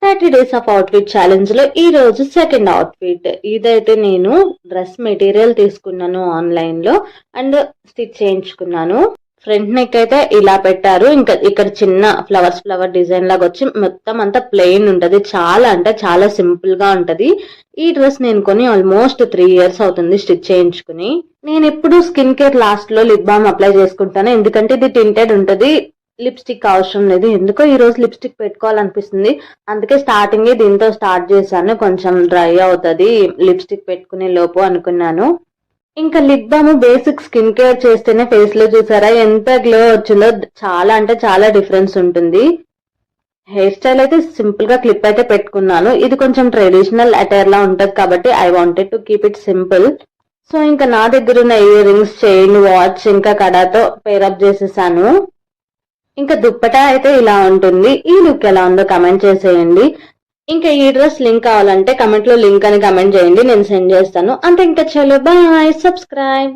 30 days of outfit challenge లో ఈ రోజు సెకండ్ అవుట్ఫిట్. ఇదైతే నేను డ్రెస్ మెటీరియల్ తీసుకున్నాను ఆన్లైన్ లో అండ్ స్టిచ్ చేయించుకున్నాను. ఫ్రంట్ నెక్ అయితే ఇలా పెట్టారు. ఇంకా ఇక్కడ చిన్న ఫ్లవర్ డిజైన్ లాగా వచ్చి మొత్తం అంతా ప్లెయిన్ ఉంటది. చాలా అంటే చాలా సింపుల్ గా ఉంటది. ఈ డ్రెస్ నేను కొని ఆల్మోస్ట్ 3 years అవుతుంది స్టిచ్ చేయించుకుని. నేను ఎప్పుడు స్కిన్ కేర్ లాస్ట్ లో లిప్ బామ్ అప్లై చేసుకుంటాను, ఎందుకంటే ఇది టింటెడ్ ఉంటది. లిప్స్టిక్ అవసరం లేదు. ఎందుకో ఈ రోజు లిప్స్టిక్ పెట్టుకోవాలనిపిస్తుంది, అందుకే స్టార్టింగ్ దీంతో స్టార్ట్ చేశాను. కొంచెం డ్రై అవుతది లిప్స్టిక్ పెట్టుకునే లోపు అనుకున్నాను. ఇంకా lip balm basic skin care చేస్తేనే ఫేస్ లో చూసారా ఎంత గ్లో వచ్చిందో. చాలా అంటే చాలా డిఫరెన్స్ ఉంటుంది. హెయిర్ స్టైల్ అయితే సింపుల్ గా క్లిప్ అయితే పెట్టుకున్నాను. ఇది కొంచెం ట్రెడిషనల్ అటైర్ లా ఉంటది కాబట్టి I wanted to keep it simple. So ఇంకా నా దగ్గర ఉన్న ఇయర్ రింగ్స్, చైన్, వాచ్ ఇంకా కడాతో పేరప్ చేసేసాను. ఇంకా దుప్పటా అయితే ఇలా ఉంటుంది. ఈ లుక్ ఎలా ఉందో కమెంట్ చేసేయండి. ఇంకా ఈ డ్రెస్ లింక్ కావాలంటే కమెంట్ లో లింక్ అని కమెంట్ చేయండి, నేను సెండ్ చేస్తాను. అంతే, ఇంకా చలో బాయ్, సబ్స్క్రైబ్.